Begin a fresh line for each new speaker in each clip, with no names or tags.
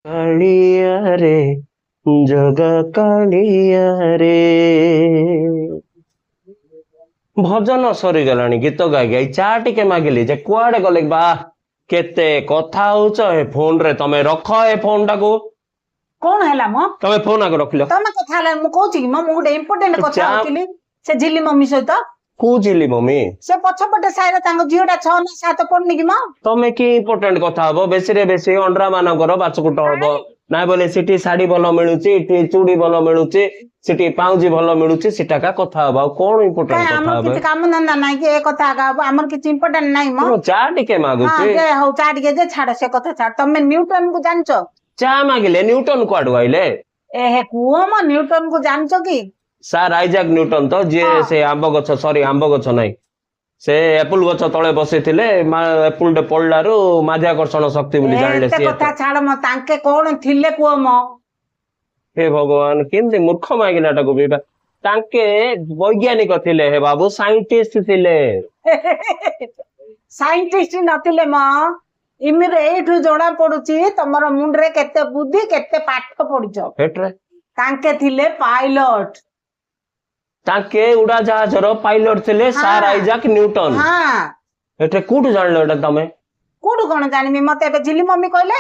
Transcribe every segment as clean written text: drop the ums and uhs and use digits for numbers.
କାଳିଆ ରେ ଜଗା କାଳିଆ ରେ। ଭଜନ ସରିଗଲାଣି, ଗୀତ ଗାଇ ଗାଇ ଚା ଟିକେ ମାଗିଲି ଯେ କୁଆଡେ ଗଲେ ବା। କେତେ କଥା ହଉଛ ଏ ଫୋନ ରେ, ତମେ ରଖ ଏ ଫୋନ ଟାକୁ।
କଣ ହେଲା ମ?
ତମେ ଫୋନ ଆଗ ରଖିଲ।
ତମେ କଥା ହେଲା ମୁଁ କହୁଛି କି ମୁଁ ଗୋଟେ ଇମ୍ପୋର୍ଟାଣ୍ଟ କଥା
ଚା-
ହଉଥିଲି ସେ ଝିଲି ମମି ସହିତ।
କୋଉ ଝିଲି ମମି?
ସେ ପଛପଟେ ସାହିରେ ତାଙ୍କ ଝିଅଟା 6 ନା 7 ପଡୁନି କି ମ?
ତମେ କି ଇମ୍ପୋର୍ଟାଣ୍ଟ କଥା ହବ? ବେଶୀରେ ବେଶୀ ଅଣ୍ଡରା ମାନଙ୍କର ବାଛକୁଟ ହବ। ନାଇଁ ବୋଲେ ସେଠି ଶାଢୀ ଭଲ ମିଳୁଛି, ଏଠି ଚୁଡି ଭଲ ମିଳୁଛି, ସେଠି ପାଉଁଜି ଭଲ ମିଳୁଛି, ସେଟାକା କଥା ହବ। ଆଉ କଣ ଇମ୍ପୋର୍ଟାଣ୍ଟ
କାଇଁ
କଥା
ଆମର
ହବ?
କିଛି କାମ ଧନ୍ଦା ନାହିଁ କି ଏ କଥା ଆଗା ହବ? ଆମର କିଛି ଇମ୍ପୋର୍ଟାଣ୍ଟ ନାହିଁ ମ।
ମୁଁ ଚା ଟିକେ
ହଁ
ମାଗୁଛି।
ଯେ ହଉ ଚା ଟିକେ ଯେ ଛାଡ ସେ କଥା ଛାଡ। ତମେ ନ୍ୟୁଟନ କୁ ଜାଣିଛ?
ଚା ମାଗିଲେ ନ୍ୟୁଟନ କୁଆଡୁ ଆଇଲେ?
ଏ ହେ କୁହ ମ ନ୍ୟୁଟନ କୁ ଜାଣିଛ କି?
ସାର୍ ଆଇଜାକ ନ୍ୟୁଟନ ତ, ଯିଏ
ହଁ।
ସେ ଆମ୍ବ ଗଛ, ସରି ଆମ୍ବ ଗଛ ନାହିଁ, ସେ ଏପୁଲ ଗଛ ତଳେ ବସିଥିଲେ, ଏପୁଲ ଟେ ପଡିଲାରୁ ମାଧ୍ୟାକର୍ଷଣ ଶକ୍ତି ବୋଲି ଜାଣିଲେ
ଏତେ
ସିଏ
କଥା
ତ।
ଛାଡ ମ, ତାଙ୍କେ କଣ ଥିଲେ କୁହ ମ?
ହେ ଭଗବାନ, କେମିତି ମୂର୍ଖ ମାଗିନାଟାକୁ ବି। ତାଙ୍କେ ବୈଜ୍ଞାନିକ ଥିଲେ ହେ ବାବୁ, ସାଇଣ୍ଟିଷ୍ଟ ଥିଲେ।
ସାଇଣ୍ଟିଷ୍ଟ ନଥିଲେ ମ। ଇମିରେ ଏଇଠୁ ଜଣା ପଡୁଛି ତମର ମୁଣ୍ଡରେ କେତେ ବୁଦ୍ଧି, କେତେ ପାଠ ପଢିଛ।
ହେଟ୍ରେ
ତାଙ୍କେ ଥିଲେ ପାଇଲଟ।
ତାଙ୍କେ ଉଡାଜାହାଜର ପାଇଲଟ ଥିଲେ, ସାର୍ ଆଇଜାକ ନ୍ୟୁଟନ।
ହଁ
ଏଠି କୋଉଠୁ ଜାଣିଲ ଏଟା ତମେ?
କୋଉଠୁ କଣ ଜାଣିବି? ମତେ ଏବେ ଝିଲି ମମି କହିଲେ।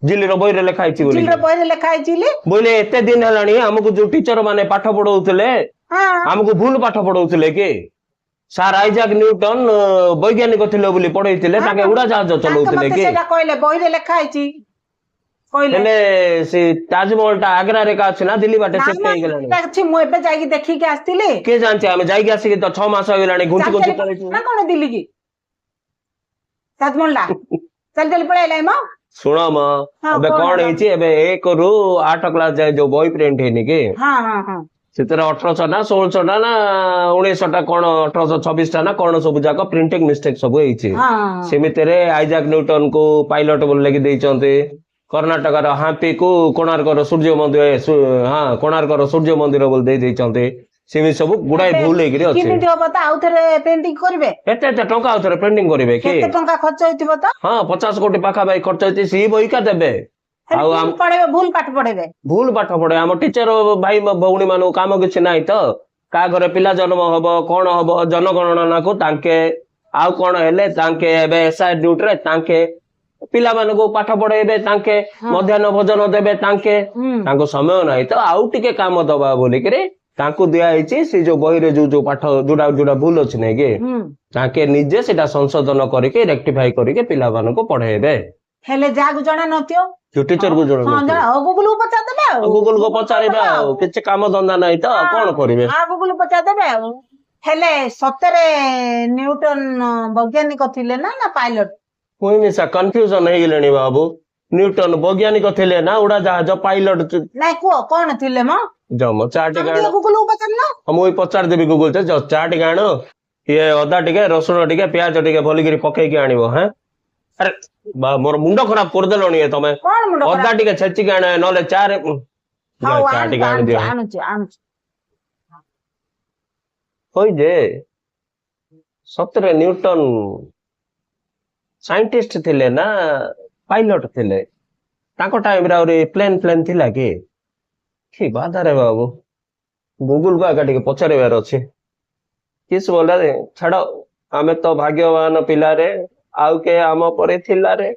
ଝିଲିର ବହିରେ ଲେଖା ହେଇଛି ବୋଲି।
ଝିଲିର ବହିରେ ଲେଖା ହେଇଛି।
ବୋଇଲେ ଏତେ ଦିନ ହେଲାଣି ଆମକୁ ଯୋଉ ଟିଚର ମାନେ ପାଠ ପଢଉଥିଲେ,
ହଁ
ଆମକୁ ଭୁଲ ପାଠ ପଢଉଥିଲେ କି? ସାର୍ ଆଇଜାକ ନ୍ୟୁଟନ ବୈଜ୍ଞାନିକ ଥିଲେ ବୋଲି ପଢେଇଥିଲେ, ତାଙ୍କେ ଉଡାଜାହାଜ
ତାଙ୍କେ
ଚଲଉଥିଲେ
ମତେ
କି?
ସେଇଟା କହିଲେ, ବହିରେ ଲେଖା ହେଇଛି କହିଲେ।
ହେଲେ ସେ ତାଜମହଲ ଟା ଆଗ୍ରାରେ ଏକା ଅଛି ନା ଦିଲ୍ଲୀ ବାଟେ
ନା
ସେଫ୍ଟ
ନା
ହେଇଗଲାଣି?
ଏଇଟା ଅଛି, ମୁଁ ଏବେ ଯାଇକି ଦେଖିକି ଆସିଥିଲି।
କିଏ ଜାଣିଛି? ଆମେ ଯାଇକି ଆସିକି ତ 6 ମାସ ହେଇଗଲାଣି, ଘୁଞ୍ଚି
ଚାଲି
ଘୁଞ୍ଚି
ଚାଲି
ପଳେଇଛୁ।
ନା କଣ ଦିଲ୍ଲୀ କି ତାଜମହଲ ଟା ଚାଲି ଚାଲି ପଳେଇଲା ମ।
ଶୁଣ ମ,
ହଁ
ଏବେ କଣ
ହେଲା?
ହେଇଛି, ଏବେ 1 ରୁ 8 କ୍ଲାସ ଯାଏ ଯୋଉ ବହି ପ୍ରିଣ୍ଟ ହେଇନି କି,
ହଁ ହଁ ହଁ
ସେଥିରେ 1800 ନା 1600 ଟା ନା 1900 ଟା କଣ 1826 ଟା ନା କଣ ସବୁ ଯାକ ପ୍ରିଣ୍ଟିଂ ମିଷ୍ଟେକ୍ ସବୁ ହେଇଛି।
ହଁ
ସେମିତିରେ ଆଇଜାକ ନ୍ୟୁଟନ କୁ ପାଇଲଟ ବୋଲି ଲେଖି ଦେଇଛନ୍ତି। କର୍ଣ୍ଣାଟକର ହାମ୍ପି କୁ କୋଣାର୍କର ସୂର୍ଯ୍ୟ ମନ୍ଦିର, ହଁ କୋଣାର୍କର ସୂର୍ଯ୍ୟ ମନ୍ଦିର ବୋଲି ଦେଇ ଦେଇଛନ୍ତି। ସେମିତି ସବୁ ଗୁଡାଏ
ଏବେ
ଭୁଲ ହେଇକିରି ଅଛି।
କେମିତି ହବ ତ ଆଉ ଥରେ ପେଣ୍ଟିଂ କରିବେ?
ଏତେ ଏତେ ଟଙ୍କା ଆଉ ଥରେ ପ୍ରିଣ୍ଟିଂ କରିବେ କି?
କେତେ ଟଙ୍କା ଖର୍ଚ୍ଚ ହେଇଥିବ ତ?
ହଁ 50 କୋଟି ପାଖାପାଖି ଖର୍ଚ୍ଚ ହେଇଛି, ସେଇ ବହିକା ଦେବେ। ଆଉ
କେମିତି ପଢେଇବେ? ଭୁଲ ପାଠ ପଢେଇବେ।
ଭୁଲ ପାଠ ପଢେ। ଆମ ଟିଚର ଭାଇ ଭଉଣୀ ମାନଙ୍କୁ କାମ କିଛି ନାହିଁ ତ? କାହା ଘରେ ପିଲା ଜନ୍ମ ହବ, କଣ ହବ, ଜନଗଣନା କୁ ତାଙ୍କେ, ଆଉ କଣ ହେଲେ ତାଙ୍କେ ଏବେ ଏସ୍ଆଇ ଡ୍ୟୁଟିରେ, ତାଙ୍କେ ପିଲାମାନଙ୍କୁ ପାଠ ପଢେଇବେ, ତାଙ୍କେ ମଧ୍ୟାହ୍ନ ଭୋଜନ ଦେବେ, ତାଙ୍କେ ତାଙ୍କୁ ସମୟ ନାହିଁ ତ ଆଉ ଟିକେ କାମ ଦବା ବୋଲିକିରି ତାଙ୍କୁ ଦିଆହେଇଛି। ସେ ଯୋଉ ବହିରେ ଯୋଉ ଯୋଉ ପାଠ ଯୋଉଟା ଭୁଲ ଅଛି ନାଇଁ କି, ତାଙ୍କେ ନିଜେ ସେଟା ସଂଶୋଧନ କରିକି ରେକ୍ଟିଫାଇ କରିକି ପିଲାମାନଙ୍କୁ ପଢେଇବେ।
ହେଲେ ଯାହାକୁ ଜଣା ନଥିବ,
ଯୋଉ ଟିଚର କୁ ଜଣା ନଥିବ,
ଗୁଗୁଲ କୁ ପଚାରିଦେବେ ଆଉ।
ଗୁଗୁଲ କୁ ପଚାରିବେ ଆଉ। କିଛି କାମ ଧନ୍ଦା ନାହିଁ ତ କଣ କରିବେ?
ଗୁଗୁଲ ପଚାରିଦେବେ ଆଉ। ହେଲେ ସତରେ ନ୍ୟୁଟନ ବୈଜ୍ଞାନିକ ଥିଲେ ନା ନା ପାଇଲଟ?
ମୁଇଁ ମିଶା କନଫ୍ୟୁଜନ ହେଇଗଲେଣି ବାବୁ। ନ୍ୟୁଟନ ବୈଜ୍ଞାନିକ ଥିଲେ ନା ଉଡାଜାହାଜ ପାଇଲଟ?
ନାଇଁ କୁହ କଣ ଥିଲେ ମ?
ଜମ ଚା ଟିକେ ଆଣ।
ଗୁଗୁଲ କୁ ପଚାରିଲ।
ମୁଁ ପଚାରିଦେବି ଗୁଗୁଲ ରେ, ଚା ଟିକେ ଆଣ, ଇଏ ଅଦା ଟିକେ, ରସୁଣ ଟିକେ, ପିଆଜ ଟିକେ ଭଲିକିରି ପକେଇକି ଆଣିବ। ହଁ ଆରେ ମୋର ମୁଣ୍ଡ ଖରାପ କରିଦେଲଣି ତମେ।
କଣ ମୁଣ୍ଡ
ଅଦା
ଖରାପ?
ଟିକେ ଛେଚିକି ଆଣ, ନହେଲେ ଚା ରେ
ହଉ
ଚା ଟିକେ
ଆଣୁଛି
ଆଣିଦିଅ।
ଆଣୁଛି ଆଣୁଛି।
ହଇ ଯେ ସତରେ ନ୍ୟୁଟନ ସାଇଣ୍ଟିଷ୍ଟ ଥିଲେ ନା ପାଇଲଟ ଥିଲେ? ତାଙ୍କ ଟାଇମରେ ଆହୁରି ପ୍ଲେନ ଥିଲା କି? କି ବାଧାରେ ବାବୁ, ଗୁଗୁଲ କୁ ଆଗ ଟିକେ ପଚାରିବାର ଅଛି। କିସ ବୋଲେ ଛାଡ, ଆମେ ତ ଭାଗ୍ୟବାନ ପିଲାରେ, ଆଉ କେ ଆମ ପରେ ଥିଲାରେ।